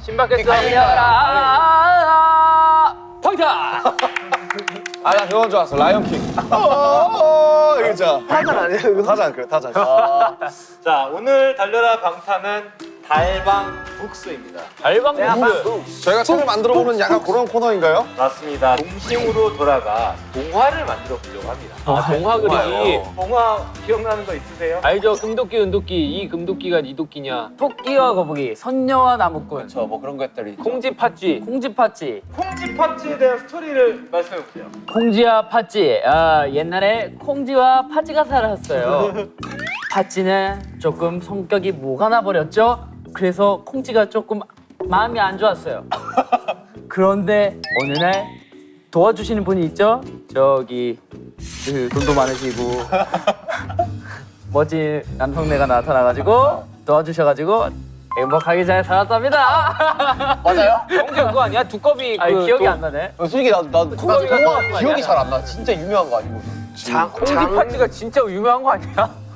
신박했어. 달려라. 포인트. 아, 나 그건 줄 알았어. 라이언킹. 이거죠. 타잔 아니에요? 이거 타잔, 그래, 타잔. 자, 오늘 달려라 방탄은 달방 북스입니다. 달방 북스. 저희가 책을 만들어보는 약간 그런 코너인가요? 맞습니다. 동심으로 돌아가 동화를 만들어 보려고 합니다. 동화 그리기. 동화 기억나는 거 있으세요? 알죠? 금도끼, 은도끼. 이 금도끼가 니 도끼냐? 토끼와 거북이, 선녀와 나무꾼. 저 뭐 그런 것들이 콩지 팥쥐. 콩지 팥쥐. 콩지 팥쥐에 대한 스토리를 말씀해 보세요. 콩지와 팥쥐. 옛날에 콩지와 팥쥐가 살았어요. 팥쥐는 조금 성격이 뭐가 나버렸죠? 그래서 콩쥐가 조금 마음이 안 좋았어요. 그런데 어느 날 도와주시는 분이 있죠? 저기 그 돈도 많으시고 멋진 남성네가 나타나가지고 도와주셔가지고 행복하게 잘 살았답니다. 맞아요? 콩쥐 그거 아니야? 두꺼비 아니, 기억이 안 나네. 솔직히 나도 동화 기억이 잘 안 나. 진짜 유명한 거 아니고. 콩쥐 팥쥐가 진짜 유명한 거 아니야?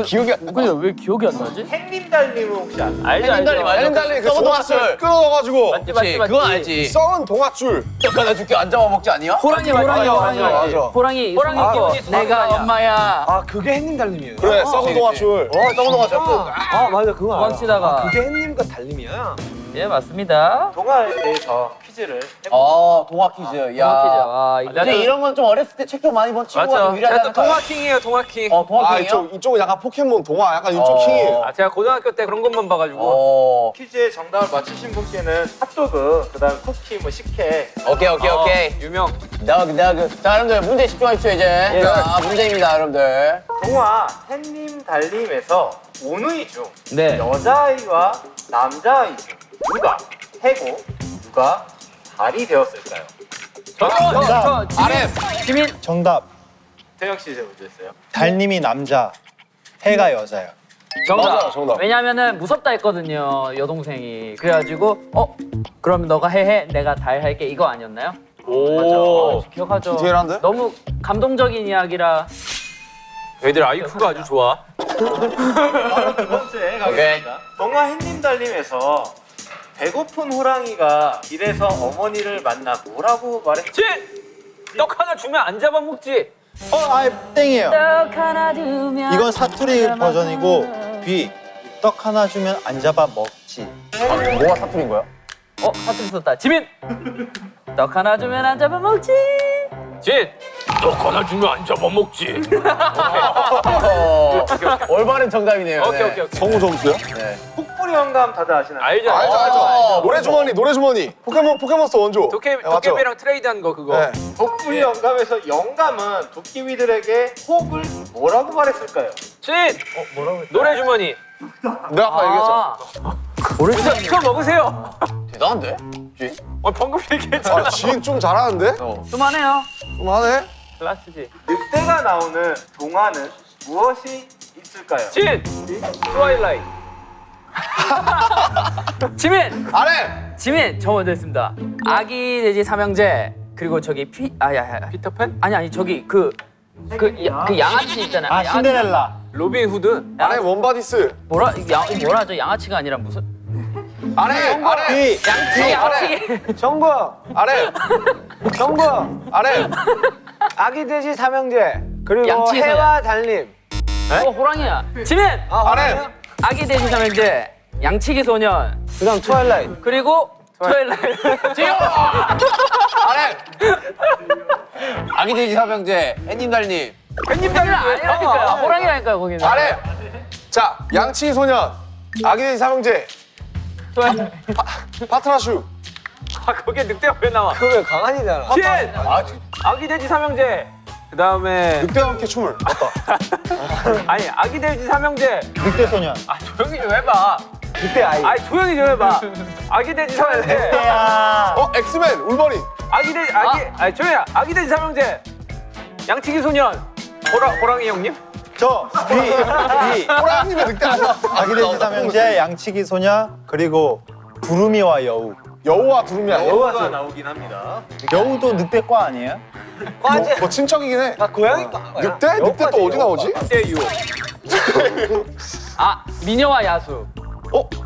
기억이 안 나. 근데 왜 기억이 안 나지? 햇님달님은 혹시 아세요? 알죠 알죠. 헬렌달리 그 썩은 동화줄 동화줄. 끊어가지고 맞지 그치, 맞지. 그건 알지. 썩은 동화줄. 잠깐 나 줄게 안 잡아먹지 아니야? 호랑이 맞아, 호랑이 맞아. 호랑이 호랑이 기분이 내가 좋아하는 엄마야. 아 그게 햇님 달님이에요? 그래, 썩은 동화줄. 썩은 동화줄. 아 맞아 그거 알아. 도망치다가. 아, 그게 햇님과 달님이야? 예 맞습니다. 동화에 대해서 퀴즈를 해볼게요. 동화 퀴즈. 퀴즈. 야. 이거 근데 이런 건 좀 어렸을 때 책도 많이 본 친구가 좀 유리하지 않을까? 동화킹이에요 동화킹. 동화 아, 킹이요? 이쪽은 약간 포켓몬 동화, 약간 이쪽 킹이에요. 제가 고등학교 때 그런 것만 봐가지고. 퀴즈의 정답을 맞추신 분께는 핫도그, 그다음 쿠키, 뭐 식혜. 오케이. 유명. 자, 여러분들 문제 집중하십시오 이제. 자, 문제입니다, 여러분들. 동화 햇님 달님에서 오누이 중 네. 여자아이와 남자아이 중 누가 해고, 누가 달이 되었을까요? 저 지민. 정답. 태영 씨 이제 문제 있어요. 달님이 남자, 해가 여자요. 정답. 맞아요, 정답. 왜냐면은 무섭다 했거든요 여동생이. 그래가지고 그럼 너가 해 내가 달 할게 이거 아니었나요? 오. 맞죠? 기억하죠. 디테일한데? 너무 감동적인 이야기라. 애들 아이큐가 아주 좋아. 두 번째 가겠습니다. 동화 햇님 달님에서 배고픈 호랑이가 길에서 어머니를 만나 뭐라고 말했지? 떡 하나 주면 안 잡아먹지. 아예 땡이에요. 떡 하나 주면. 이건 사투리 버전이고 B. 떡 하나 주면 안 잡아 먹지. 뭐가 사투리인 거야? 사투리 썼다. 지민. 떡 하나 주면 안 잡아먹지. 진. 떡 하나 주면 안 잡아먹지. 올바른 정답이네요. 오케이. 성우 점수요? 폭불이 영감 다들 아시나요? 알죠. 알죠. 노래주머니. 포켓몬스터 원조. 맞죠? 도깨비랑 트레이드한 거 그거. 네. 폭불이 영감에서 영감은 도깨비들에게 호흡을 뭐라고 말했을까요? 진. 노래 주머니. 내가 아까 얘기했잖아. 모르겠어. 이거 먹으세요. 대단한데? 방금 얘기했잖아. 지인 좀 잘하는데? 그만해요. 좀 하네? 클라스지. 늑대가 나오는 동화는 무엇이 있을까요? 진. 트와일라이트. 지민. 안 해! 지민. 저 먼저 했습니다. 아기 돼지 삼형제 그리고 저기 피터팬? 아니 저기 그 양아치 있잖아요. 아 신데렐라. 로빈 후드. 안 해, 원바디스. 뭐라죠? 양아치가 아니라 무슨? 안 해! B. 양치기. 정구 안 해! 정구 안 해! 아기 돼지 삼형제 그리고 양치 해와 달님. 호랑이야. 지민. 안 해! 아기 돼지 삼형제 양치기 소년 그다음 트와일라이트. 그리고 트와일라이트. 안 해! 아기 돼지 삼형제, 햇님 달님. 팬님들은 아니라니까요. 호랑이라니까요 거기는. 안 해! 자, 양치 소년, 아기돼지 삼형제, 파트라슈. 거기에 늑대가 왜 나와? 그거 왜 강아지잖아. 진. 아기 돼지 삼형제. 그다음에 늑대와 함께 춤을. 맞다. 아니 아기 돼지 삼형제. 늑대 소년. 조용히 좀 해봐. 늑대 아이. 아니 조용히 좀 해봐. 아기 돼지 삼형제. 엑스맨 울버린. 아니 조용히 해. 아기 돼지 삼형제. 양치기 소년. 호랑이 형님? 저 B. 호랑이님의 늑대 아니야? 아기돼지 삼형제, 양치기 소녀, 그리고 두루미와 여우. 여우와 두루미 아니야? 여우가 나오긴 합니다. 여우도 늑대과 아니에요? 과제. 뭐 친척이긴 해. 아 고양이 과. 늑대? 늑대 또 어디 나오지? 늑대유. 아 미녀와 야수.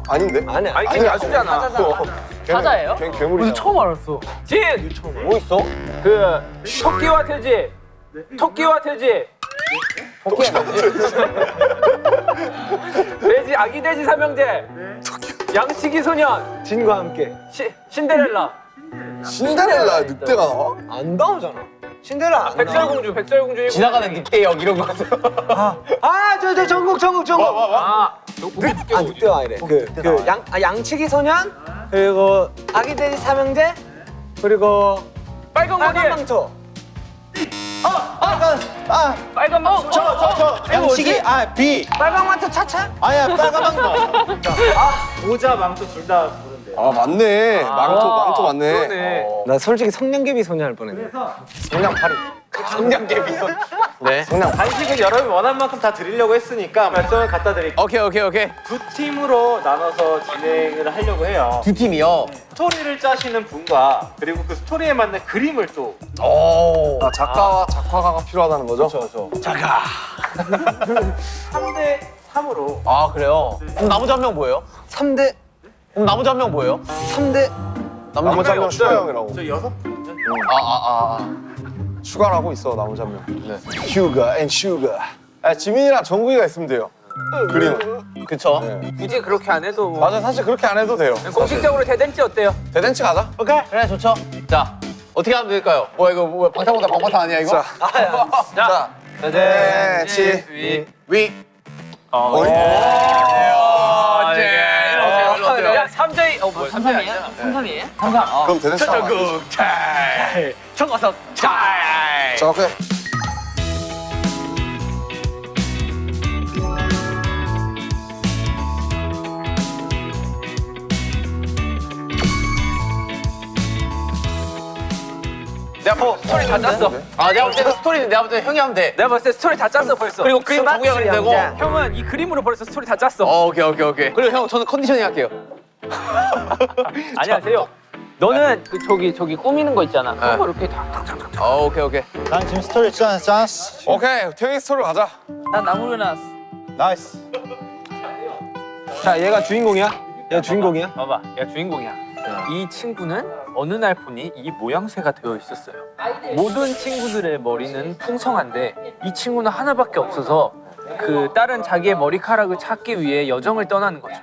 아닌데? 아니야. 아니 걔 야수잖아. 사자예요? 걔 괴물이잖아. 처음 알았어. 진. 뭐 있어? 그 토끼와 돼지. 토끼와 돼지. 돼지 아기 돼지 삼형제. 양치기 소년. 진과 함께. 신데렐라. 신데렐라 늑대가 나와? 안 나오잖아. 신데렐라 안 나와. 백설공주. 지나가는 늑대역 이런 거. 저 전국. 아, 늑대가 아니래. 양치기 소년 그리고 아기 돼지 삼형제 그리고 빨간 머리. 빨간 망토. 빨간 망토. 저 양치기 B. 빨간 망토 차차. 아니야 빨간 망토. 모자 망토 둘 다 부른대. 아 맞네. 망토 맞네. 그러네. 나 솔직히 성냥개비 소녀 할 뻔했네. 성냥개비 손. 네. 간식은 여러분이 원하는 만큼 다 드리려고 했으니까 말씀을 갖다 드릴게요. 오케이. 두 팀으로 나눠서 진행을 하려고 해요. 두 팀이요. 스토리를 짜시는 분과 그리고 그 스토리에 맞는 그림을 또 오. 아, 작가와 작화가가 필요하다는 거죠? 3대 3으로 아 그래요? 그럼 나머지 한 명 뭐예요? 3대 그럼 나머지 한 명 뭐예요? 3대 나머지 한 명 슈가 형이라고. 저 6분 슈가라고 있어 나머지 한 명. 슈가 앤 슈가. 지민이랑 정국이가 있으면 돼요. 그림은. 그쵸? 굳이 그렇게 안 해도 뭐 맞아 사실 그렇게 안 해도 돼요. 공식적으로 대댄지 어때요? 대댄치 가자. 그래 좋죠. 자 어떻게 하면 될까요? 뭐야 이거 뭐야 방탄보다 방탄 아니야 이거? 자. 대댄치 위. 야 3대 뭐야 3삼이에요? 3삼이에요? 그럼 대댄치 가자. 청어석 잘. 자 오케이. 내가 뭐 스토리 다 짰어. 아 내가 볼 때는 스토리는 내가 볼 때 형이 하면 돼. 내가 봤을 때 스토리 다 짰어 벌써. 그리고 그림 정국이가 그리면 되고. 형은 이 그림으로 벌써 스토리 다 짰어. 오케이. 그리고 형 저는 컨디셔닝 할게요. 안녕하세요. 너는 그 저기 꾸미는 거 있잖아. 그거 네. 이렇게 탁탁탁탁. 오케이. 난 지금 스토리 짰어. 오케이 태영이 스토리로 가자. 난 나무를 놨어. 나이스. 자 얘가 주인공이야? 얘가 주인공이야? 봐봐, 얘가 주인공이야. 이 친구는 어느 날 보니 이 모양새가 되어 있었어요. 모든 친구들의 머리는 풍성한데 이 친구는 하나밖에 없어서 그 다른 자기의 머리카락을 찾기 위해 여정을 떠나는 거죠.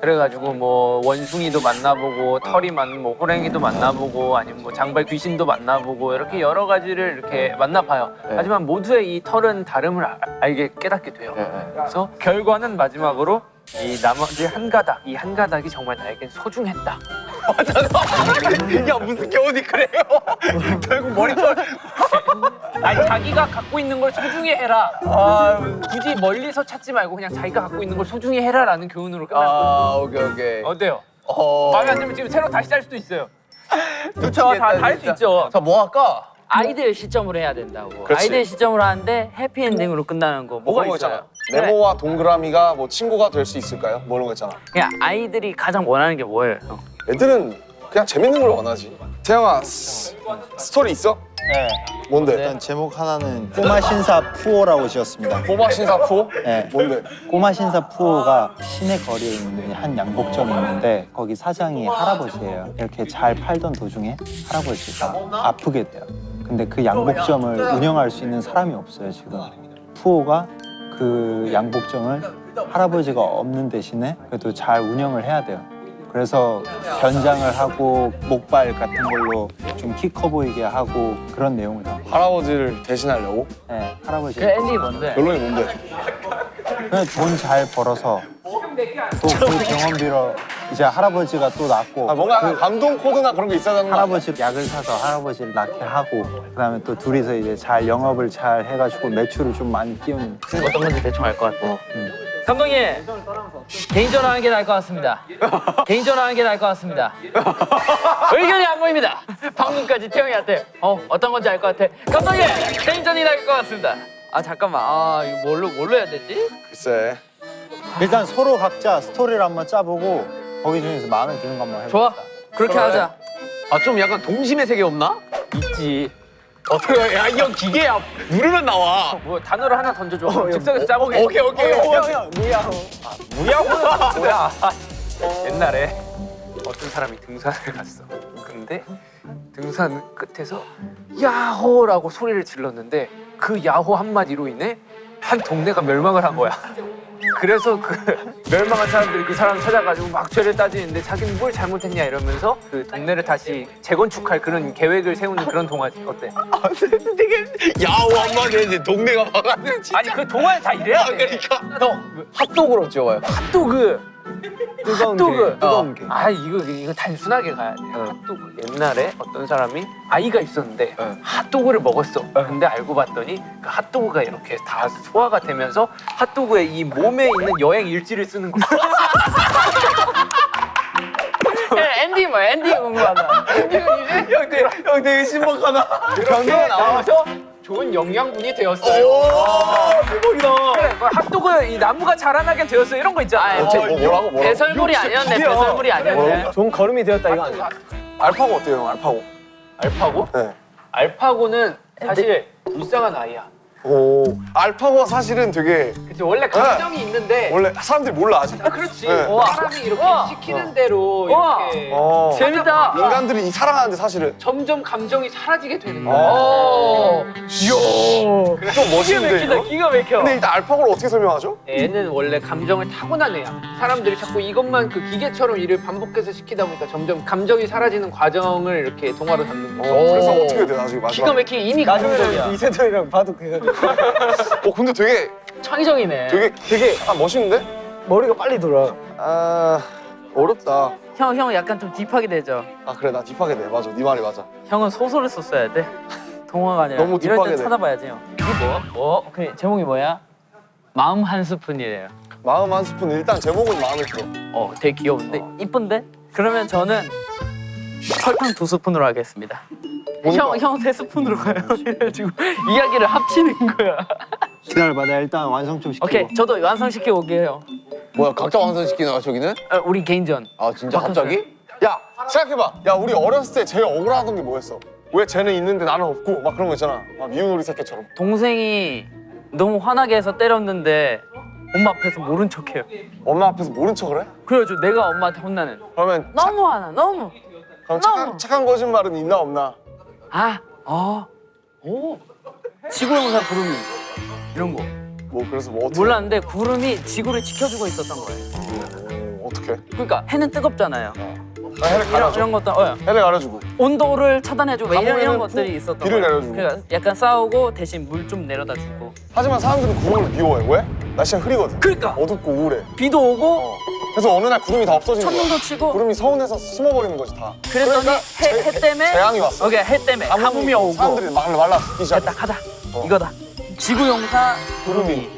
그래가지고 뭐 원숭이도 만나보고 털이 많은 뭐 호랭이도 만나보고 아니면 뭐 장발 귀신도 만나보고 이렇게 여러 가지를 이렇게 만나봐요. 하지만 모두의 이 털은 다름을 알게 깨닫게 돼요. 그래서 결과는 마지막으로 이 나머지 이 한 가닥이 정말 나에겐 소중했다. 야 무슨 겨우니 그래요? 결국 머리털. 아니 자기가 갖고 있는 걸 소중히 해라. 굳이 멀리서 찾지 말고 그냥 자기가 갖고 있는 걸 소중히 해라라는 교훈으로 끝났거든요. 오케이. 어때요? 마음에 안 들면 지금 새로 다시 짤 수도 있어요. 그렇죠. 다 할 수 있죠. 자 뭐 할까? 아이들 시점으로 해야 된다고. 그렇지. 아이들 시점으로 하는데 해피엔딩으로 끝나는 거 뭐가 그런 거 있어요? 있잖아. 네모와 동그라미가 뭐 친구가 될 수 있을까요? 뭐 이런 거 있잖아. 그냥 아이들이 가장 원하는 게 뭐예요? 애들은 그냥 재밌는 걸 원하지. 태영아 스토리 있어? 네. 뭔데? 일단 제목 하나는 꼬마 신사 푸오라고 지었습니다. 꼬마 신사포? 네. 뭔데? 꼬마 신사 푸오가 시내 거리에 있는 한 양복점이 있는데 거기 사장이 할아버지예요. 이렇게 잘 팔던 도중에 할아버지가 아프게 돼요. 근데 그 양복점을 운영할 수 있는 사람이 없어요 지금. 푸오가 그 양복점을 할아버지가 없는 대신에 그래도 잘 운영을 해야 돼요. 그래서 변장을 하고 목발 같은 걸로 좀 키 커 보이게 하고 그런 내용을 담고. 할아버지를 대신하려고? 네, 할아버지. 그 엔딩이 뭔데? 결론이 뭔데? 그냥 돈 잘 벌어서 또 그 병원비로 이제 할아버지가 또 낫고 아, 뭔가 감동 코드나 그런 게 있어야 되는 거 아니야? 할아버지 약을 사서 할아버지를 낫게 하고 그다음에 또 둘이서 이제 잘 영업을 잘 해가지고 매출을 좀 많이 띄우는. 어떤 건지 대충 알 것 같아. 감독님 개인전화 하는 게 나을 것 같습니다. 개인전화 하는 게 나을 것 같습니다. 의견이 안 보입니다. 방금까지 태영이한테 어떤 건지 알 것 같아. 감독님 개인전이 나을 것 같습니다. 아 잠깐만 이거 뭘로 해야 되지? 글쎄. 일단 서로 각자 스토리를 한번 짜보고 거기 중에서 마음에 드는 거 한번 해볼까? 좋아 그렇게 하자. 아 좀 약간 동심의 세계 없나? 있지. 어떻게 야 이 형 기계야 누르면 나와. 뭐 단어를 하나 던져줘. 즉석에서 짜보게. 오케이. 무야호는 뭐야? 옛날에 어떤 사람이 등산을 갔어. 근데 등산 끝에서 야호라고 소리를 질렀는데 그 야호 한마디로 인해 한 동네가 멸망을 한 거야. 그래서 그 멸망한 사람들이 그 사람 찾아가지고 막 죄를 따지는데 자기는 뭘 잘못했냐 이러면서 그 동네를 다시 재건축할 그런 계획을 세우는 그런 동화지. 어때? 되게 야호 한마디 했는데 동네가 막았네. 아니 그 동화에 다 이래야 돼. 그러니까 핫도그로 찍어요. 핫도그. 뜨거운 핫도그. 뜨거운 게. 아 이거 단순하게 가야 돼. 핫도그. 옛날에 어떤 사람이 아이가 있었는데 핫도그를 먹었어. 근데 알고 봤더니 그 핫도그가 이렇게 다 소화가 되면서 핫도그의 이 몸에 있는 여행 일지를 쓰는 거야. 엔딩 뭐야? 엔딩 궁금하다. 형 되게 신박하다. 경기가 나와서 좋은 영양분이 되었어요. 대박이다. 그래, 그 핫도그 이 나무가 자라나게 되었어 이런 거 있잖아. 뭐라고? 배설물이 아니었네. 배설물이 아니었네. 좋은 걸음이 되었다 이거 아니야? 알파고 어때요, 형? 알파고. 알파고? 네. 알파고는 사실 불쌍한 아이야. 오. 알파고가 사실은 되게 그치 원래 감정이 있는데 원래 사람들이 몰라 아직. 그렇지. 네. 사람이 이렇게 시키는 대로 우와. 이렇게 재밌다. 인간들이 이 사랑하는데 사실은 점점 감정이 사라지게 되는 거야. 좀 멋있는데. 이거? 기가 막혀. 근데 일단 알파고를 어떻게 설명하죠? 애는 원래 감정을 타고난 애야. 사람들이 자꾸 이것만 그 기계처럼 일을 반복해서 시키다 보니까 점점 감정이 사라지는 과정을 이렇게 동화로 담는 거야. 그래서 어떻게 돼 나중에 기가 마지막? 막히게 이미 감정이야. 이세돌이랑 봐도 그냥 근데 되게 창의적이네. 되게 멋있는데? 머리가 빨리 돌아. 아 어렵다. 형 약간 좀 딥하게 되죠. 아 그래 나 딥하게 돼. 맞아 네 말이 맞아. 형은 소설을 썼어야 돼. 동화가 아니라. 너무 이럴 딥하게 때 돼. 찾아봐야지 형. 이게 뭐? 그 제목이 뭐야? 마음 한 스푼이래요. 마음 한 스푼 일단 제목은 마음에 들어. 되게 귀여운데 이쁜데? 그러면 저는 설탕 2스푼으로 하겠습니다. 뭔가? 형 3스푼으로 가요. 이래가지고 이야기를 합치는 거야. 기다려봐, 내가 일단 완성 좀 시키고. 오케이, 저도 완성시켜 올게요. 뭐야 각자 완성시키는 거야 저기는? 우리 개인전. 아 진짜 갑자기? 야 생각해봐. 야 우리 어렸을 때 제일 억울하던 게 뭐였어? 왜 쟤는 있는데 나는 없고 막 그런 거 있잖아. 막 미운 우리 새끼처럼. 동생이 너무 화나게 해서 때렸는데 엄마 앞에서 모른 척해요. 엄마 앞에서 모른 척을 해? 그래가지고 내가 엄마한테 혼나는. 그러면 너무 화나, 너무. 그럼 너무. 착한 거짓말은 있나 없나? 지구용사 구름이 이런 거 뭐 그래서 뭐 어떻게? 몰랐는데 구름이 지구를 지켜주고 있었던 거예요. 어떻게? 그러니까 해는 뜨겁잖아요. 해를 가려줘. 이런 것도 해를 가려주고. 온도를 차단해주고 이런 가뭄에는 것들이 있었던 비를 거예요. 내려주고. 그러니까 약간 싸우고 대신 물 좀 내려다 주고. 하지만 사람들은 구름을 미워해. 왜? 날씨가 흐리거든. 그러니까 어둡고 우울해. 비도 오고 그래서 어느 날 구름이 다 없어진 거야. 천둥도 치고 구름이 서운해서 숨어버리는 거지 다. 그랬더니 해 때문에 재앙이 왔어. 오케이, 해 때문에 가뭄이 오고. 사람들이 말라 죽기 시작해. 됐다 가자. 이거다. 지구용사 구름이.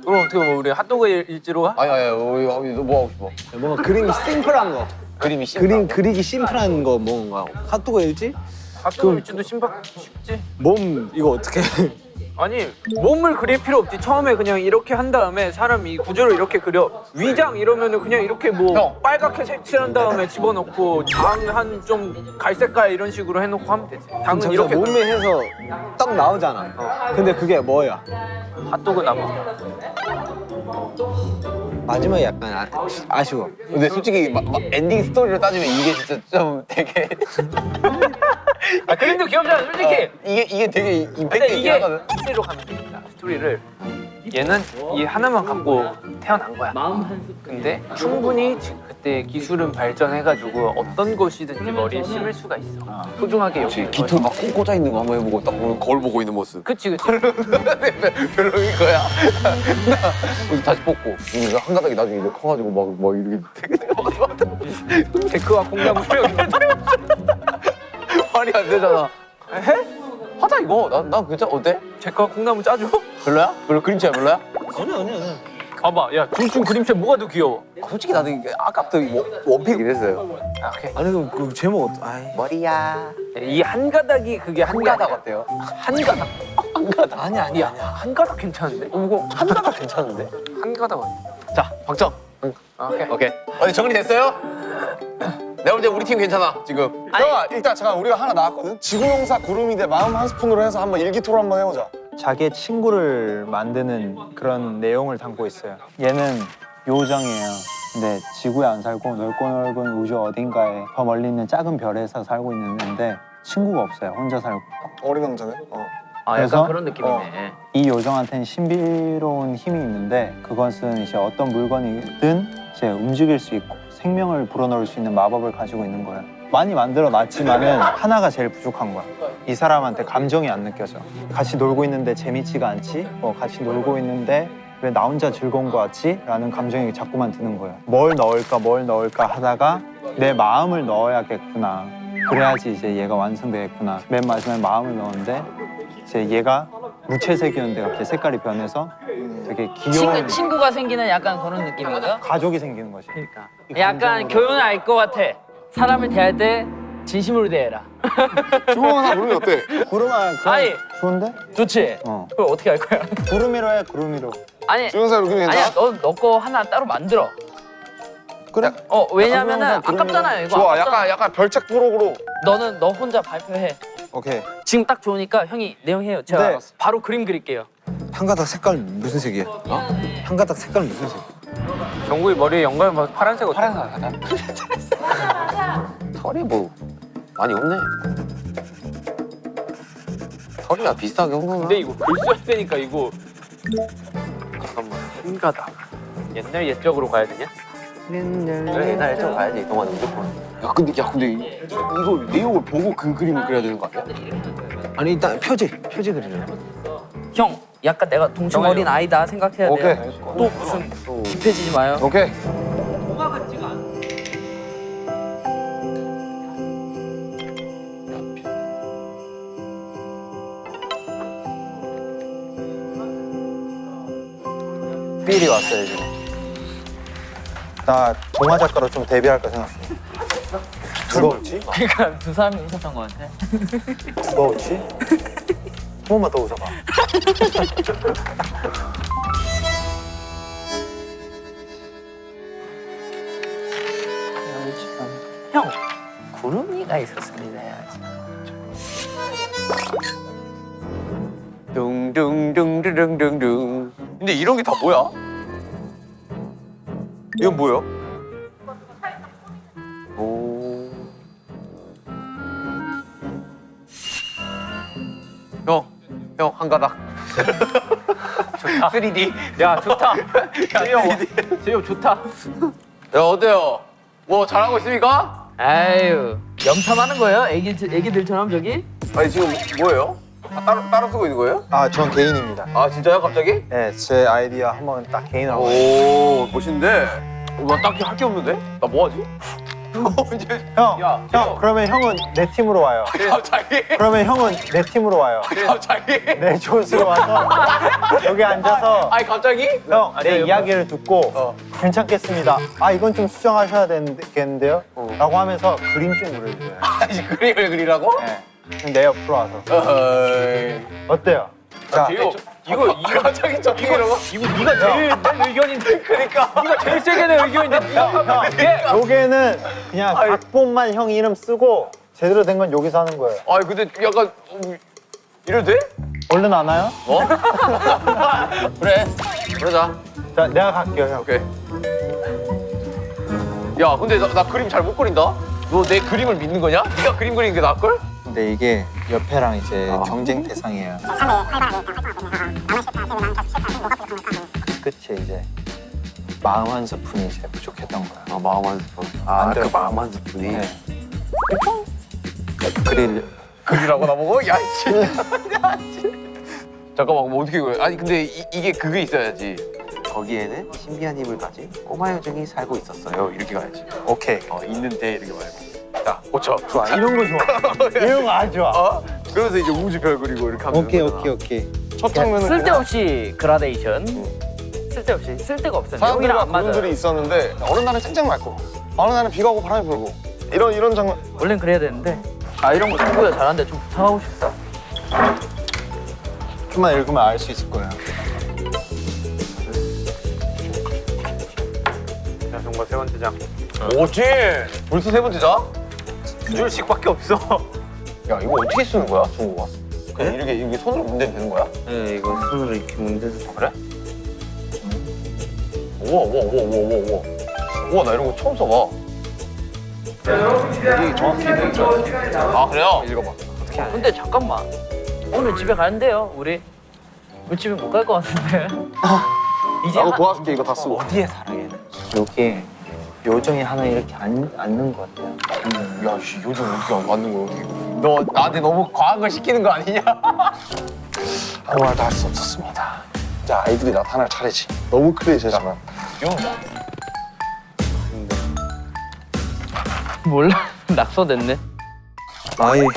그럼 어떻게 뭐 우리 핫도그 일지로 가? 아니 우리 너 뭐 하고 싶어? 뭔가 그림이 심플한 거. 그림이 심플한 그림 그리기 심플한 거 뭔가. 핫도그 일지? 핫도그 일지도 심박 쉽지. 몸 이거 어떻게? 아니 몸을 그릴 필요 없지. 처음에 그냥 이렇게 한 다음에 사람 이 구조를 이렇게 그려. 위장 이러면은 그냥 이렇게 뭐 형. 빨갛게 색칠한 다음에 집어넣고 장 한 좀 갈색깔 이런 식으로 해놓고 하면 되지. 당은 잠시만 이렇게 몸에 해서 딱 나오잖아. 근데 그게 뭐야? 핫도그 나무. 마지막에 약간 아쉬워. 근데 솔직히 엔딩 스토리로 따지면 이게 진짜 좀 되게 그림도 귀엽잖아 솔직히. 이게 되게 임팩트 근데 있긴 이게 하거든. 스토리로 가면 됩니다. 스토리를 얘는 이 하나만 갖고 태어난 거야. 근데 충분히 그때 기술은 발전해가지고 어떤 것이든지 머리에 심을 수가 있어. 소중하게 여기는 깃털 막 꽂아 있는 거 한번 해보고 딱 거울 보고 있는 모습. 그치. 별로인 거야. 그래서 다시 뽑고 이거 한 가닥이 나중에 이제 커가지고 막 이렇게 되게 데크와 공나무 말이 안 되잖아. 해? 하자 이거. 난 괜찮아. 어때? 데크와 콩나무 짜줘? 별로야? 별로 그림체야 별로야? 봐봐, 야, 둘 중 그림체 뭐가 더 귀여워? 솔직히 나도 이게 아까부터 원픽 이랬어요. 아, 오케이. 아니 그 제목 머리야. 이 한 가닥이 그게 한 한가닥 가닥. 어때요? 한 가닥. 한 가닥. 아니야. 한 가닥 괜찮은데? 이거 한가닥 괜찮은데? 한 가닥 아니야. 자, 박정. 오케이. 오케이. 어디 정리됐어요? 내가 볼 때 우리 팀 괜찮아, 지금. 형아 일단 잠깐 우리가 하나 나왔거든. 지구용사 구름이 대 마음 한 스푼으로 해서 한번 일기토론 한번 해보자. 자기의 친구를 만드는 그런 내용을 담고 있어요. 얘는 요정이에요. 근데 지구에 안 살고 넓고 넓은 우주 어딘가에 더 멀리 있는 작은 별에서 살고 있는데 친구가 없어요. 혼자 살고. 어린 왕자네. 아, 그래서? 약간 그런 느낌이네. 이 요정한테는 신비로운 힘이 있는데 그것은 이제 어떤 물건이든 이제 움직일 수 있고 생명을 불어넣을 수 있는 마법을 가지고 있는 거예요. 많이 만들어 놨지만은 하나가 제일 부족한 거야. 이 사람한테 감정이 안 느껴져. 같이 놀고 있는데 재밌지가 않지? 같이 놀고 있는데 왜 나 혼자 즐거운 거 같지? 라는 감정이 자꾸만 드는 거예요. 뭘 넣을까 하다가 내 마음을 넣어야겠구나. 그래야지 이제 얘가 완성되겠구나. 맨 마지막에 마음을 넣었는데 이제 얘가 무채색이었는데 갑자기 색깔이 변해서 되게 귀여운 친구가 생기는 약간 그런 느낌인가요? 가족이 생기는 거지. 그러니까. 약간 교훈을 알 것 같아. 사람을 대할 때 진심으로 대해라. 지구용사 구름이 어때? 구름아, 아니. 좋은데? 좋지? 그걸 어떻게 할 거야? 구름이로 해, 구름이로. 아니, 지구용사 구름이 아니야. 괜찮아? 너 거 하나 따로 만들어. 그래? 왜냐면은 구름이로. 아깝잖아요. 이거 좋아. 아깝잖아. 약간 별책 프로그로. 너 혼자 발표해. 오케이. 지금 딱 좋으니까 형이 내용해요. 제가 네. 바로 그림 그릴게요. 한 가닥 색깔 무슨 색이야? 한 가닥 색깔 무슨 색? 정국이 머리에 연관 뭐 파란색 어때? 털이 뭐 많이 없네. 털이야 비슷하게 온 거나. 근데 이거 글 써야 되니까 이거 잠깐만 한 가닥. 옛날 옛적으로 가야 되냐? 그래 옛날에 좀 가야지 동안 무조건. 야 근데 이거 내용을 보고 그 그림을 그려야 되는 거 아니야? 아니 일단 표지 그리려. 형, 약간 내가 동충 정해요. 어린 아이다 생각해야 오케이. 돼요. 또 무슨 딥해지지 마요. 오케이. 필이 왔어요, 지금. 나 동화 작가로 좀 데뷔할까 생각 중이야. 누가 웃지? 그러니까 두 사람이 웃었던 것 같아. 누가 웃지? 한 번만 더 웃어봐. 형, 구름이가 있었습니다. 둥둥둥둥둥둥. 근데 이런 게 다 뭐야? 이건 뭐야? 오. 형 한 가닥. 좋다. 3D. 야 좋다. 제이홉 좋다. 야 어때요? 뭐 잘하고 있습니까? 아유, 염탐하는 거예요? 애기들처럼 저기? 아니 지금 뭐예요? 따로 쓰고 있는 거예요? 아, 전 개인입니다. 아 진짜요 갑자기? 네, 제 아이디어 한번 딱 개인으로. 오 멋있는데. 나 딱히 할 게 없는데? 나 뭐하지? 형, 그러면 형은 내 팀으로 와요. 갑자기? 그러면 형은 내 팀으로 와요. 갑자기? 내 조수로 와서 여기 앉아서 아니 갑자기? 형, 내 이야기를 듣고 괜찮겠습니다. 아, 이건 좀 수정하셔야 되겠는데요? 라고 하면서 그림 좀 그려줘요. 다시 그림을 그리라고? 네. 내 옆으로 와서. 어이. 어때요? 자, 제이홉 이거 갑자기 저기로 이거 네가 제일 내 의견인데. 그러니까. 네가 제일 세게 내 의견인데. 형, 요게는 그냥 각본만 형 이름 쓰고 제대로 된 건 여기서 하는 거예요. 아니 근데 약간 이래도 돼? 얼른 안 와요? 어? 그래 그러자. 자, 내가 갈게요, 형. 오케이. 야 근데 나 그림 잘 못 그린다? 너 내 그림을 믿는 거냐? 네가 그림 그리는 게 나을걸? 근데 이게 옆에랑 이제 경쟁 대상이에요. 끝이 이제 마음 한 스푼이 이제 부족했던 거야. 아 마음 한 스푼. 안 그 들어. 마음 한 스푼이. 네. 그릴 그리라고 나보고? 야 씨. 잠깐만 뭐 어떻게 그래? 아니 근데 이게 그게 있어야지. 거기에는 신비한 힘을 가진 꼬마 요정이 살고 있었어요. 이렇게 가야지. 오케이. 있는데 이렇게 말고. 자 고쳐. 좋아. 이런 거 좋아. 이런 거 아주 좋아. 어? 그러면서 이제 우주별 그리고 이렇게 하면 오케이, 되는 거잖아. 오케이, 오케이. 첫 장면은 쓸데없이 그라데이션. 쓸데없이 쓸데가 없어요. 사람들과 여기랑 안 맞아요. 구름들이 있었는데 어느 날은 쨍쨍 맑고 어느 날은 비가 오고 바람이 불고 이런 장면. 원래는 그래야 되는데 이런 거 친구가 잘하는데 좀 부탁하고 싶다. 좀만 읽으면 알 수 있을 거예요. 자, 정말 세 번째 장. 뭐지? 벌써 세 번째 자? 두 줄씩밖에 없어. 야 이거 어떻게 쓰는 거야 중국어? 그냥 이렇게 손으로 문대면 되는 거야? 네, 이거 손으로 이렇게 문대서 그래? 우와 우와 나 이런 거 처음 써봐. 이게 정확히 돼 있죠. 아 그래요? 읽어봐. 근데 잠깐만. 오늘 집에 가는데요, 우리 집에 못 갈 것 같은데. 이제 나도 도와줄게 이거 다 쓰고. 어디에 살아 얘는? 여기에 요정이 하나 이렇게 앉는 것 같아요. 야, 씨, 요즘 어떻게 맞는 거야, 여기? 너 나한테 너무 과한 걸 시키는 거 아니냐? 아무 말도 할 수 없었습니다. 자, 아이들이 나타날 차례지. 너무 클리셰지만. 몰라. 낙서됐네. 아이,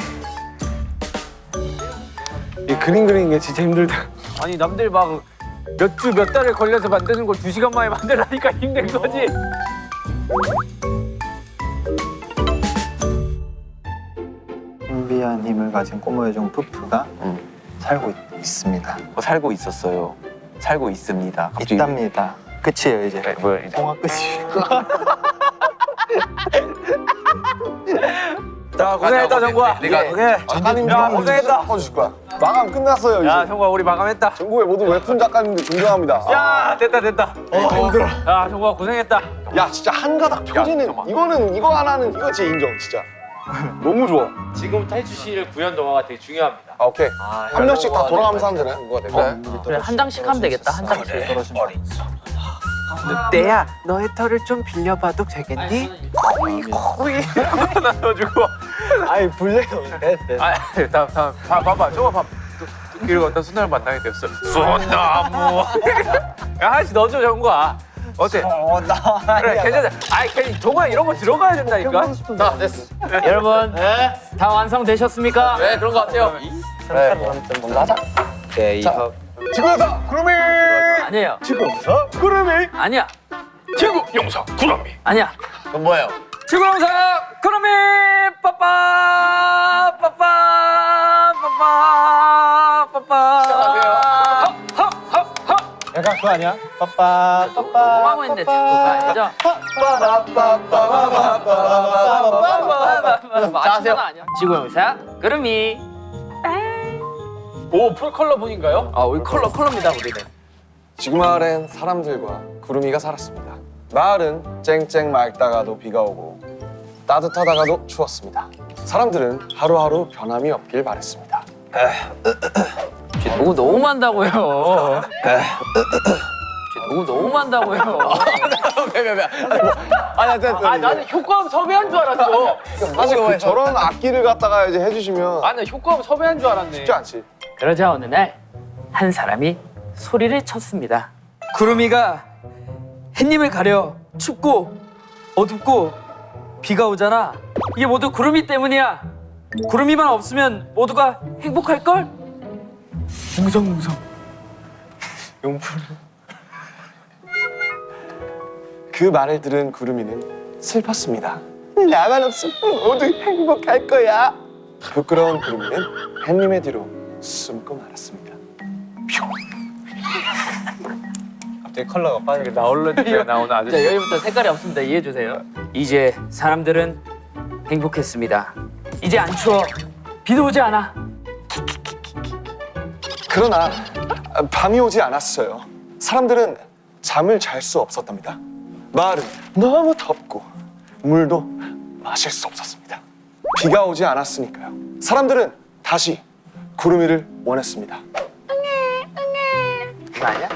이 그림 그리는 게 진짜 힘들다. 아니 남들 막 몇 주 몇 달을 걸려서 만드는 걸 2시간 만에 만들라니까 힘든 거지. 신비한 힘을 가진 꼬마 요정 푸푸가 살고 있습니다. 살고 있었어요. 살고 있습니다. 있답니다. 끝이에요 이제. 네, 뭐야 이제. 동화 끝이. 자, 고생했다 정구야. 내가 작가님 야, 좀 고생했다. 바꿔주실 거야. 마감 끝났어요 야, 이제. 정구야 우리 마감했다. 전국의 모든 웹툰 작가님들 존경합니다. 야, 됐다. 힘들어. 야, 정구야 고생했다. 야 진짜 한 가닥 표지는 이거 하나는 이거 진짜 인정 진짜. 너무 좋아. 지금부터 해주실 구현 동화가 되게 중요합니다. 아, 오케이. 한 명씩 다 돌아가면서 하면 되네. 그래. 그래, 한 장씩 하면 되겠다. 한 장씩. 늑대야, 너의 털을 좀 빌려봐도 되겠니? 코이 나눠주고. 아이 불려요. 아, 다음 봐봐, 저거 봐. 길을 걷다 순나를 만나게 됐어. 순나무. 야, 하나씩 넣어줘 정구야. 어때? 그래, 괜찮아. 아이, 괜히 동화 이런 거 들어가야 된다니까. 자, 됐어. 여러분, 다 완성되셨습니까? 네, 그런 거 같아요. 그래, 먼저 하자. 네, 이거 지구에서 구름이. 아니에요. 지구에서 구름이. 아니야. 지구 용사 구름이. 아니야. 그건 뭐예요? 지구영사 구름이 빠빠 빠빠 빠빠 빠빠. 약간 그거 아니야? 빠빠 빠빠. 뭐라고 했는데 자꾸가 아니죠? 하세요. 아니야. 지구영사 구름이. 오, 풀컬러 분인가요? 우리 컬러입니다 우리는. 지구 마을엔 사람들과 구름이가 살았습니다. 마을은 쨍쨍 맑다가도 비가 오고 따뜻하다가도 추웠습니다. 사람들은 하루하루 변함이 없길 바랬습니다. 너무 너무한다고요. 너무한다고요. 나는 효과음 섭외한 줄 알았어. 사실 저런 악기를 갖다가 이제 해주시면 나는 효과음 섭외한 줄 알았네. 쉽지 않지. 그러자 어느 날 한 사람이 소리를 쳤습니다. 구름이가 햇님을 가려 춥고 어둡고 비가 오잖아. 이게 모두 구름이 때문이야. 구름이만 없으면 모두가 행복할걸? 웅성웅성. 그 말을 들은 구름이는 슬펐습니다. 나만 없으면 모두 행복할 거야. 부끄러운 구름이는 햇님의 뒤로 숨고 말았습니다. 갑자기 컬러가 빠져. 나오는 아저씨. 자, 여기부터 색깔이 없습니다. 이해해 주세요. 이제 사람들은 행복했습니다. 이제 안 추워. 비도 오지 않아. 그러나 밤이 오지 않았어요. 사람들은 잠을 잘 수 없었답니다. 마을은 너무 덥고 물도 마실 수 없었습니다. 비가 오지 않았으니까요. 사람들은 다시 구름이를 원했습니다. 그거 아니야?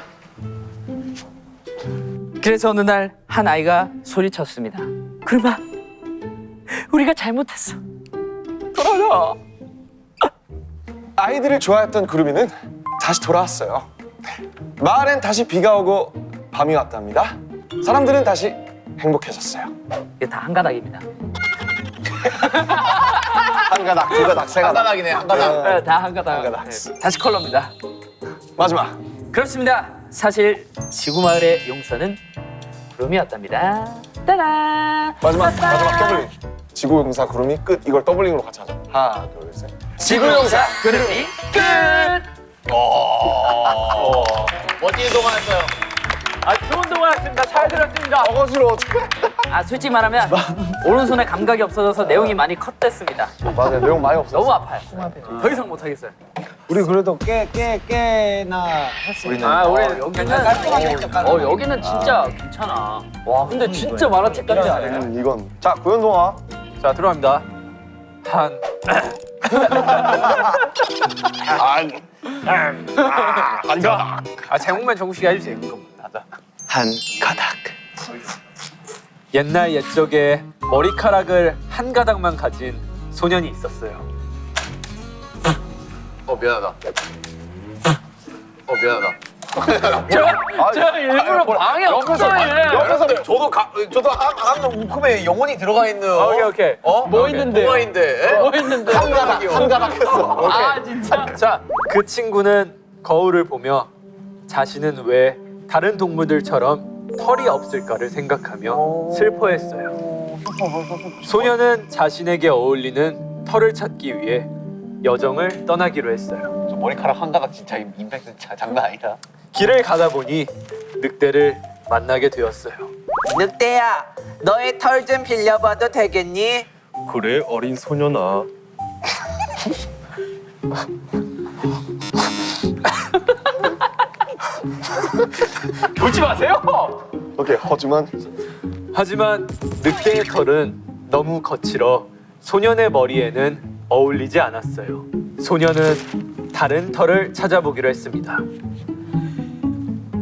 그래서 어느 날 한 아이가 소리쳤습니다. 구름아, 우리가 잘못했어. 돌아가. 아이들을 좋아했던 구름이는 다시 돌아왔어요. 마을엔 다시 비가 오고 밤이 왔답니다. 사람들은 다시 행복해졌어요. 이게 다 한 가닥입니다. 한 가닥, 두 가닥, 세 가닥. 간단하긴 해, 한 가닥. 다 한 가닥. 한 가닥. 다시 컬러입니다. 마지막. 그렇습니다. 사실 지구마을의 용서는 구름이었답니다. 따란. 마지막 더블링. 지구용사 구름이 끝. 이걸 더블링으로 같이 하자. 하나, 둘, 셋. 지구용사 구름이 끝. 멋진 동화였어요. 아 좋은 동화였습니다. 잘 들었습니다. 어거지로 어떡해. 아 솔직히 말하면 오른손에 감각이 없어져서 내용이 많이 컷됐습니다. 맞아요. 내용 많이 없어. 너무 아파요. 더 이상 못하겠어요. 우리 그래도 꽤나 했어요. 아 우리 여기는 여기는 진짜 괜찮아. 와 근데 진짜 만화책 같지 않아요? 이건 자 구연동화. 자 들어갑니다. 한 제목만 정국씨가 해주세요. 한 가닥. 옛날 옛적에 머리카락을 한 가닥만 가진 소년이 있었어요. 미안하다. 미안하다. 제가 일부러 방해 없어요. 옆에서 저도 한 움큼에 영혼이 들어가 있는. 오케이. 뭐 있는데? 뭐 있는데? 뭐 있는데? 한 가닥 했어. 아 진짜. 자, 그 친구는 거울을 보며 자신은 왜 다른 동물들처럼 털이 없을까를 생각하며 슬퍼했어요. 소녀는 자신에게 어울리는 털을 찾기 위해 여정을 떠나기로 했어요. 저 머리카락 한 가닥 진짜 임팩트 장난 아니다. 길을 가다 보니 늑대를 만나게 되었어요. 늑대야, 너의 털 좀 빌려봐도 되겠니? 그래 어린 소년아. 울지 마세요. 오케이. 하지만 늑대의 털은 너무 거칠어 소년의 머리에는 어울리지 않았어요. 소년은 다른 털을 찾아보기로 했습니다.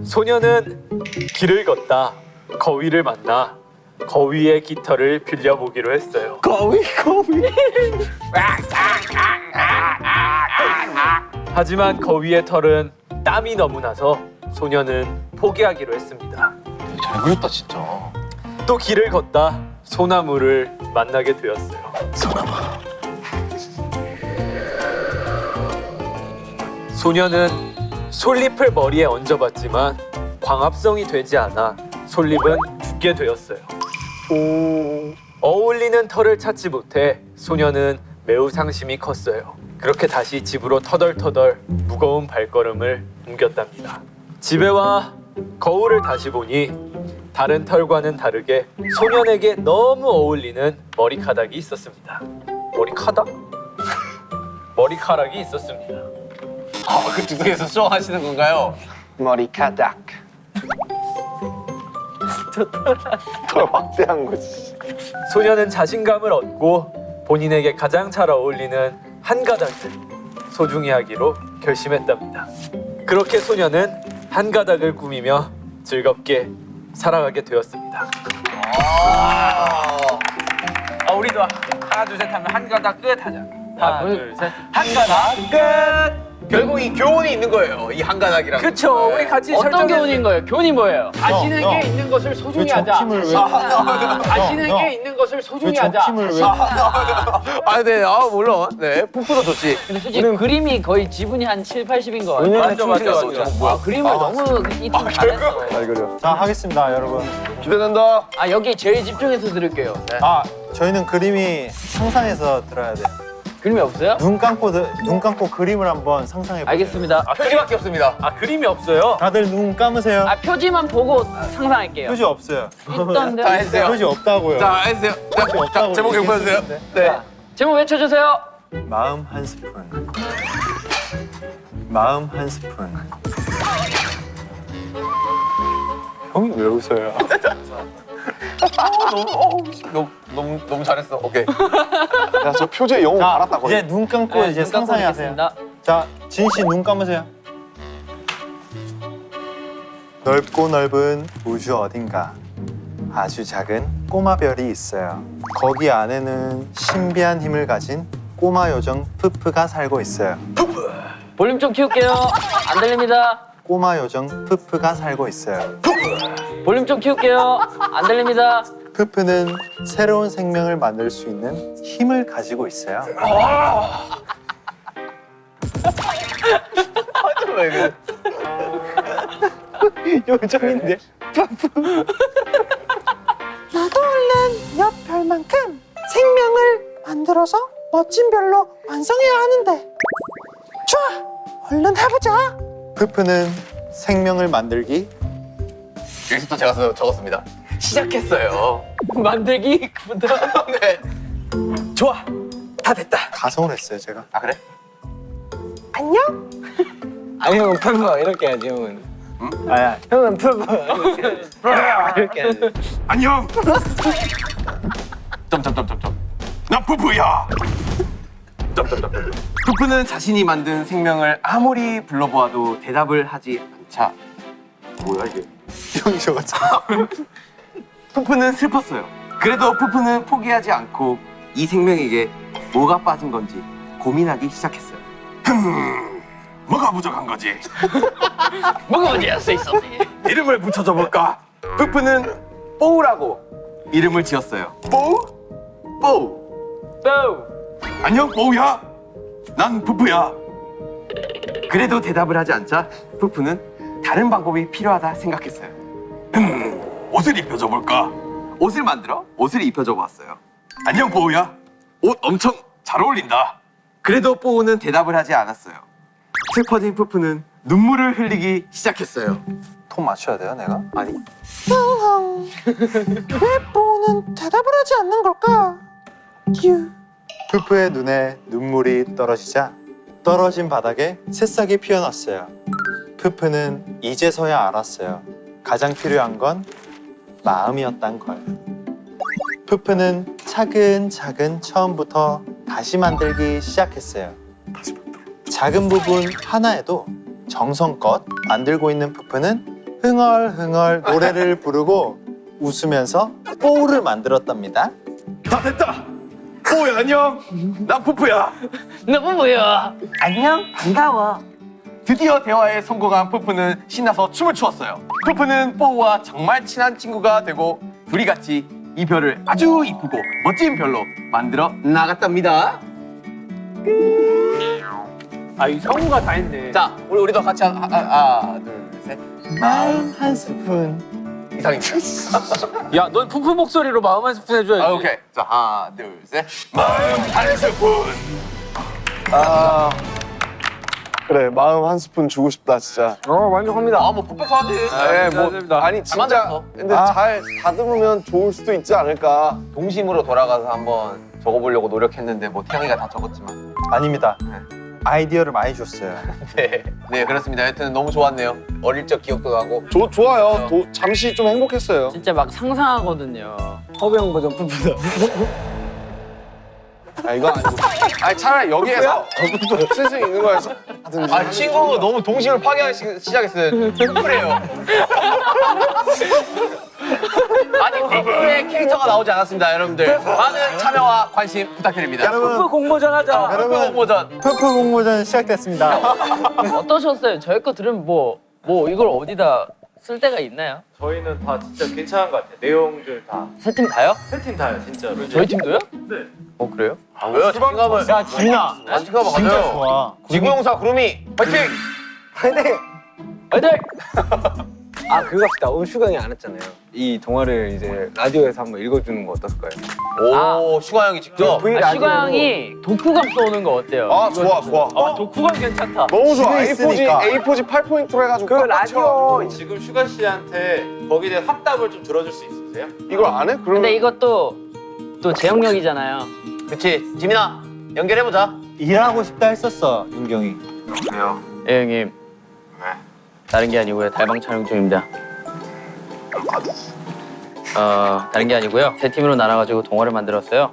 소년은 길을 걷다 거위를 만나 거위의 깃털을 빌려보기로 했어요. 거위. 하지만 거위의 털은 땀이 너무 나서 소년은 포기하기로 했습니다. 잘 그렸다 진짜. 또 길을 걷다 소나무를 만나게 되었어요. 소년은 솔잎을 머리에 얹어봤지만 광합성이 되지 않아 솔잎은 죽게 되었어요. 어울리는 털을 찾지 못해 소년은 매우 상심이 컸어요. 그렇게 다시 집으로 터덜터덜 무거운 발걸음을 옮겼답니다. 집에 와 거울을 다시 보니 다른 털과는 다르게 소년에게 너무 어울리는 머리카락이 있었습니다. 머리카락? 머리카락이 있었습니다. 그 주석에서 수정하시는 건가요? 머리카락. 더 막대한 거지. 소년은 자신감을 얻고 본인에게 가장 잘 어울리는 한 가닥을 소중히 하기로 결심했답니다. 그렇게 소년은 한 가닥을 꾸미며 즐겁게 살아가게 되었습니다. 우리도 하나 둘 셋 하면 한 가닥 끝 하자. 하나 둘 셋. 한 가닥 끝. 결국 이 교훈이 있는 거예요. 이 한 가닥이랑. 그쵸. 우리 같이 어떤 설정해. 교훈인 거예요? 교훈이 뭐예요? 자신에게 형. 있는 것을 소중히 왜 적팀을 왜? 자신에게 있는 것을 소중히 왜 적팀을 왜? 네, 물론. 네, 푹푸도 좋지. 근데 솔직히 그림이 거의 지분이 한 7, 80인 거 같아요. 맞아. 그림을 너무 이팀 잘했어. 잘 그려. 자 하겠습니다, 여러분. 기대된다. 아 여기 제일 집중해서 들을게요. 네. 저희는 그림이 상상해서 들어야 돼요. 그림이 없어요? 눈 감고 그림을 한번 상상해 보세요. 알겠습니다. 표지밖에 없습니다. 그림이 없어요. 다들 눈 감으세요. 표지만 보고 상상할게요. 표지 없어요. 있던데. 다 했어요. 표지 없다고요. 자, 해주세요. 표지 없다고 제목 읽어주세요. 네. 제목 외쳐주세요. 마음 한 스푼. 마음 한 스푼. 형이 왜 웃어요? 너무 잘했어. 오케이. 야, 저 표지의 영웅 알았다 거의. 이제 눈 감고 이제 눈 감고 상상하세요. 있겠습니다. 자, 진 씨 눈 감으세요. 넓고 넓은 우주 어딘가 아주 작은 꼬마 별이 있어요. 거기 안에는 신비한 힘을 가진 꼬마 요정 푸푸가 살고 있어요. 볼륨 좀 키울게요. 안 들립니다. 꼬마 요정 푸푸가 살고 있어요. 볼륨 좀 키울게요. 안 들립니다. 푸푸는 새로운 생명을 만들 수 있는 힘을 가지고 있어요. 왜 그래? 요정인데. 나도 얼른 옆 별만큼 생명을 만들어서 멋진 별로 완성해야 하는데. 좋아, 얼른 해보자. 푸푸는 생명을 만들기. 여기서부터 제가 적었습니다. 시작했어요. 만들기부터. 네. 좋아, 다 됐다. 가성을 했어요 제가. 아 그래? 안녕. 아니 형은 푸푸 이렇게 해야지 형은. 아야. 형은 푸푸 이렇게 해야지. 안녕. 점점점점점. 나 푸푸야. 점점점점. 푸푸는 자신이 만든 생명을 아무리 불러보아도 대답을 하지 않자. 뭐야 이게? 형이 저거지. 푸푸는 슬펐어요. 그래도 푸푸는 포기하지 않고 이 생명에게 뭐가 빠진 건지 고민하기 시작했어요. 뭐가 부족한 거지? 뭐가 어디야 써 있었네. 이름을 붙여줘 볼까? 푸푸는 뽀우라고 이름을 지었어요. 뽀우? 뽀우. 뽀. 안녕 뽀우야. 난 푸푸야. 그래도 대답을 하지 않자 푸푸는 다른 방법이 필요하다 생각했어요. 옷을 입혀줘 볼까? 옷을 만들어 옷을 입혀줘 보았어요. 안녕 뽀우야. 옷 엄청 잘 어울린다. 그래도 뽀우는 대답을 하지 않았어요. 슬퍼진 푸푸는 눈물을 흘리기 시작했어요. 톤 맞춰야 돼요 내가? 아니, 왜 뽀는 대답을 하지 않는 걸까? 유. 푸푸의 눈에 눈물이 떨어지자 떨어진 바닥에 새싹이 피어났어요. 푸푸는 이제서야 알았어요. 가장 필요한 건 마음이었단 걸. 푸푸는 차근차근 처음부터 다시 만들기 시작했어요. 작은 부분 하나에도 정성껏 만들고 있는 푸푸는 흥얼흥얼 노래를 부르고 웃으면서 뽀우를 만들었답니다. 다 됐다. 뽀우야 안녕. 난 푸푸야. 너무 뭐야? 안녕, 반가워. 드디어 대화에 성공한 푸푸는 신나서 춤을 추었어요. 푸푸는 뽀우와 정말 친한 친구가 되고 둘이 같이 이 별을 아주 이쁘고 멋진 별로 만들어 나갔답니다. 아, 이 성우가 다 했네. 자, 우리도 같이 하나, 둘, 셋. 마음 한 스푼. 이상입니다. 야, 넌 푸푸 목소리로 마음 한 스푼 해줘야지. 아, 오케이. 자, 하나, 둘, 셋. 마음 한 스푼. 아 그래 마음 한 스푼 주고 싶다 진짜. 만족합니다. 아, 뭐 풋백하지. 네, 뭐 아니 잘 진짜 만들었어. 근데 잘 다듬으면 좋을 수도 있지 않을까. 동심으로 돌아가서 한번 적어보려고 노력했는데 뭐 태영이가 다 적었지만. 아닙니다. 아이디어를 많이 줬어요. 네, 네 그렇습니다. 하여튼 너무 좋았네요. 어릴 적 기억도 나고. 좋아요. 잠시 좀 행복했어요. 진짜 막 상상하거든요. 허병 버전 푸푸다. 아 이거 아니고. 아니 차라리 여기에서 쓸 수 있는 거에서 하든지. 아 친구 너무 동심을 파괴하기 시작했어요. 푸푸래요. 아직 푸푸의 캐릭터가 나오지 않았습니다, 여러분들. 많은 참여와 관심 부탁드립니다. 푸푸 공모전 하자. 푸푸 공모전. 푸푸 공모전 시작됐습니다. 어떠셨어요? 저희 거 들으면 뭐 이걸 어디다 쓸 데가 있나요? 저희는 다 진짜 괜찮은 것 같아요. 내용들 다. 세 팀 다요? 세 팀 다요 진짜로. 저희 팀도요? 네. 어 그래요? 왜요? 자신감을. 야 지민아, 자신감을 진짜 가져요. 좋아. 지구용사 구름이 화이팅! 화이팅! 아, 그거 합시다. 오늘 슈강이 안 했잖아요. 이 동화를 이제 라디오에서 한번 읽어주는 거 어떨까요? 오, 슈가 형이 직접. 슈가 형이 독후감 써오는 거 어때요? 아 좋아. 독후감 괜찮다. 너무 좋아. 집에 있으니까. A4지 8포인트로 해가지고. 그 꽉 라디오 채워가지고. 지금 슈가 씨한테 거기에 대한 확답을 좀 들어줄 수 있으세요? 이걸 안 해? 그럼 근데 이것도 또 재영역이잖아요. 그치, 지민아 연결해보자. 일하고 싶다 했었어 윤경이. 예 형님. 다른 게 아니고요. 달방 촬영 중입니다. 다른 게 아니고요. 세 팀으로 나눠가지고 동화를 만들었어요.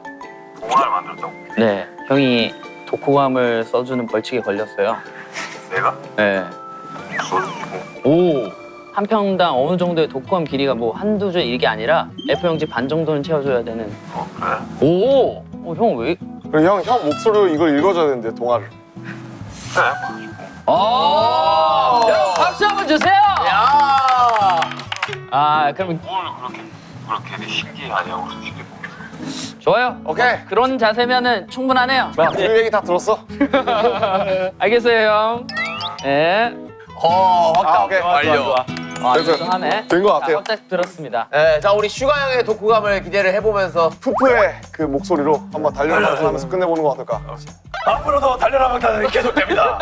동화를 만들었다고? 네, 형이 독후감을 써주는 벌칙에 걸렸어요. 내가? 네. 오. 한 평당 어느 정도의 독후감 길이가 뭐 한두 줄 이게 아니라 A4용지 반 정도는 채워줘야 되는. 그래? 오. 형 왜? 그리고 형 목소리로 이걸 읽어줘야 되는데 동화를. 여러분 박수 한번 주세요. 야. 아 그럼 그렇게 신기하냐고 솔직히. 좋아요. 오케이. 그런 자세면은 충분하네요. 그 얘기 다 들었어? 알겠어요 형. 네. 확답 오케이. 완료. 좋아. 이것도 하네. 된 것 같아요. 깜짝 들었습니다. 네, 자 우리 슈가 형의 독후감을 기대를 해보면서 푸푸의 그 목소리로 한번 달려라 하면서 끝내보는 거 어떨까? 앞으로도 달려라 방탄은 계속됩니다.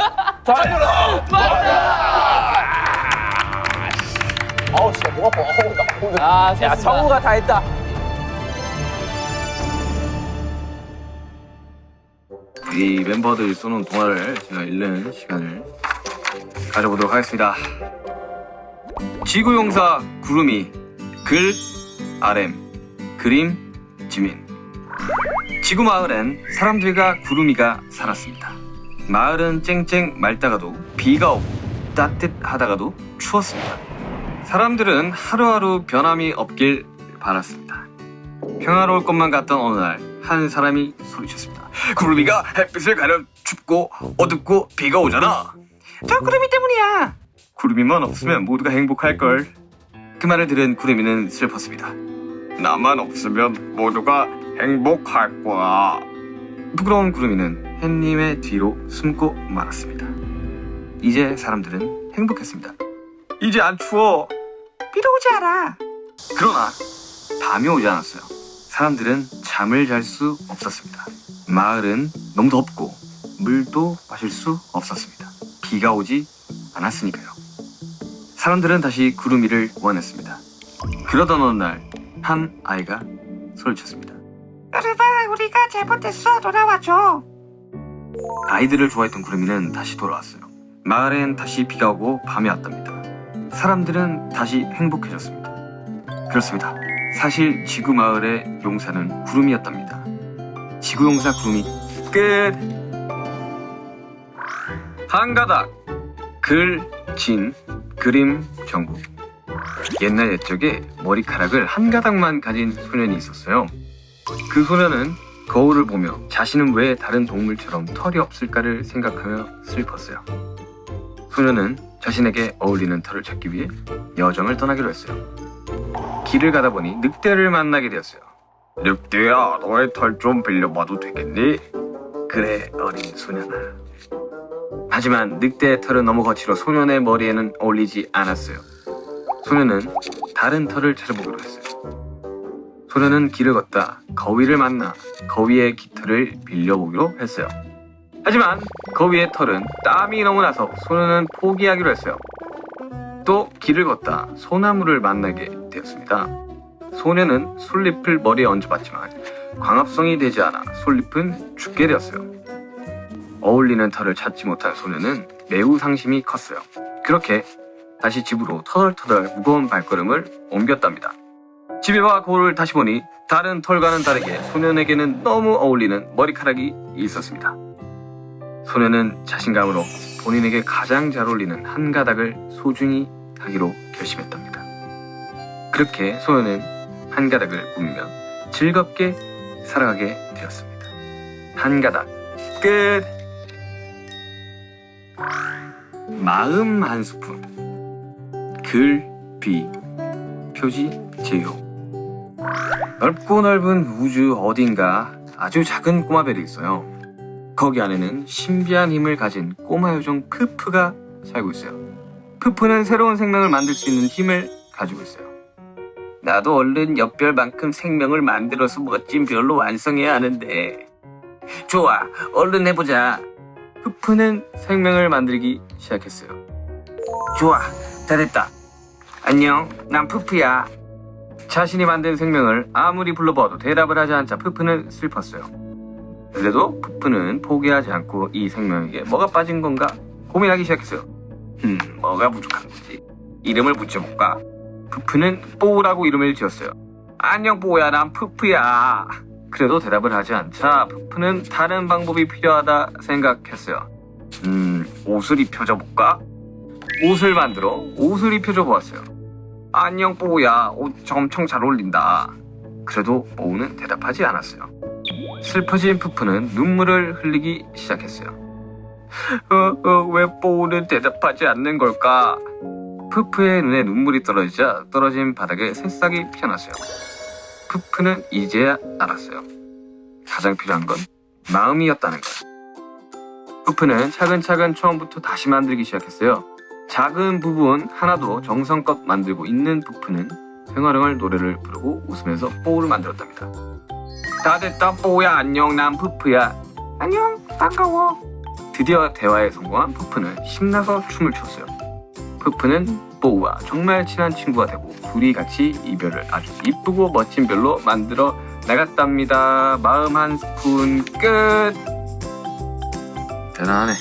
아우 진짜 목 아파. 어우, 나 오늘 아, 야, 성우가 다 했다. 이 멤버들이 쏘는 동화를 제가 읽는 시간을 가져보도록 하겠습니다. 지구용사 구름이 글 RM 그림 지민. 지구 마을엔 사람들과 구름이가 살았습니다. 마을은 쨍쨍 맑다가도 비가 오고 따뜻하다가도 추웠습니다. 사람들은 하루하루 변함이 없길 바랐습니다. 평화로울 것만 같던 어느 날 한 사람이 소리쳤습니다. 구름이가 햇빛을 가려 춥고 어둡고 비가 오잖아. 저 구름이 때문이야. 구름이만 없으면 모두가 행복할걸. 그 말을 들은 구름이는 슬펐습니다. 나만 없으면 모두가 행복할 거야. 부끄러운 구름이는 햇님의 뒤로 숨고 말았습니다. 이제 사람들은 행복했습니다. 이제 안 추워. 비도 오지 않아. 그러나 밤이 오지 않았어요. 사람들은 잠을 잘 수 없었습니다. 마을은 너무 덥고 물도 마실 수 없었습니다. 비가 오지 않았으니까요. 사람들은 다시 구름이를 원했습니다. 그러던 어느 날 한 아이가 소리쳤습니다. 여러분, 우리가 잘못했어. 돌아와줘. 아이들을 좋아했던 구름이는 다시 돌아왔어요. 마을엔 다시 비가 오고 밤이 왔답니다. 사람들은 다시 행복해졌습니다. 그렇습니다. 사실 지구 마을의 용사는 구름이었답니다. 지구용사 구름이 끝. 한가닥 글, 진, 그림, 정국. 옛날 옛적에 머리카락을 한 가닥만 가진 소년이 있었어요. 그 소년은 거울을 보며 자신은 왜 다른 동물처럼 털이 없을까를 생각하며 슬펐어요. 소년은 자신에게 어울리는 털을 찾기 위해 여정을 떠나기로 했어요. 길을 가다 보니 늑대를 만나게 되었어요. 늑대야, 너의 털 좀 빌려봐도 되겠니? 그래, 어린 소년아. 하지만 늑대의 털은 너무 거칠어 소년의 머리에는 어울리지 않았어요. 소년은 다른 털을 찾아보기로 했어요. 소년은 길을 걷다 거위를 만나 거위의 깃털을 빌려보기로 했어요. 하지만 거위의 털은 땀이 너무 나서 소년은 포기하기로 했어요. 또 길을 걷다 소나무를 만나게 되었습니다. 소년은 솔잎을 머리에 얹어봤지만 광합성이 되지 않아 솔잎은 죽게 되었어요. 어울리는 털을 찾지 못한 소년은 매우 상심이 컸어요. 그렇게 다시 집으로 터덜터덜 무거운 발걸음을 옮겼답니다. 집에 와 거울을 다시 보니 다른 털과는 다르게 소년에게는 너무 어울리는 머리카락이 있었습니다. 소년은 자신감으로 본인에게 가장 잘 어울리는 한 가닥을 소중히 하기로 결심했답니다. 그렇게 소년은 한 가닥을 꾸미며 즐겁게 살아가게 되었습니다. 한 가닥 끝. 마음 한 스푼 글, 비, 표지, 제요. 넓고 넓은 우주 어딘가 아주 작은 꼬마별이 있어요. 거기 안에는 신비한 힘을 가진 꼬마 요정 푸푸가 살고 있어요. 푸푸는 새로운 생명을 만들 수 있는 힘을 가지고 있어요. 나도 얼른 옆별만큼 생명을 만들어서 멋진 별로 완성해야 하는데. 좋아, 얼른 해보자. 푸푸는 생명을 만들기 시작했어요. 좋아, 잘했다. 안녕, 난 푸푸야. 자신이 만든 생명을 아무리 불러봐도 대답을 하지 않자 푸푸는 슬펐어요. 그래도 푸푸는 포기하지 않고 이 생명에게 뭐가 빠진 건가 고민하기 시작했어요. 뭐가 부족한 거지? 이름을 붙여볼까? 푸푸는 뽀우라고 이름을 지었어요. 안녕 뽀우야, 난 푸푸야. 그래도 대답을 하지 않자 푸푸는 다른 방법이 필요하다 생각했어요. 옷을 입혀줘 볼까? 옷을 만들어 옷을 입혀줘 보았어요. 안녕 뽀우야, 옷 엄청 잘 어울린다. 그래도 뽀우는 대답하지 않았어요. 슬퍼진 푸푸는 눈물을 흘리기 시작했어요. 왜 뽀우는 대답하지 않는 걸까? 푸푸의 눈에 눈물이 떨어지자 떨어진 바닥에 새싹이 피어났어요. 푸푸는 이제야 알았어요. 가장 필요한 건 마음이었다는 걸. 푸푸는 차근차근 처음부터 다시 만들기 시작했어요. 작은 부분 하나도 정성껏 만들고 있는 푸푸는 흥얼흥얼 노래를 부르고 웃으면서 뽀우를 만들었답니다. 다 됐다 뽀우야 안녕 난 푸푸야 안녕 반가워. 드디어 대화에 성공한 푸푸는 신나서 춤을 췄어요. 푸푸는 뽀우와 정말 친한 친구가 되고 둘이 같이 이별을 아주 이쁘고 멋진 별로 만들어 나갔답니다. 마음 한 스푼 끝. 대단하네.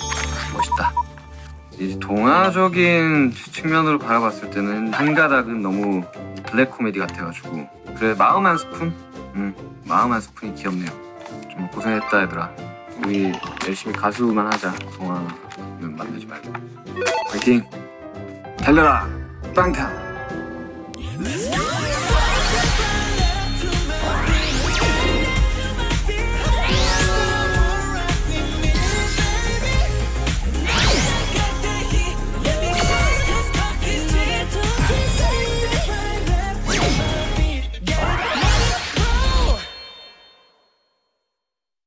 멋있다. 이제 동화적인 측면으로 바라봤을 때는 한 가닥은 너무 블랙 코미디 같아가지고 그래 마음 한 스푼? 마음 한 스푼이 귀엽네요. 좀 고생했다 얘들아. 우리 열심히 가수만 하자. 동화는 만들지 말고. 파이팅! 달려라! 빵탕!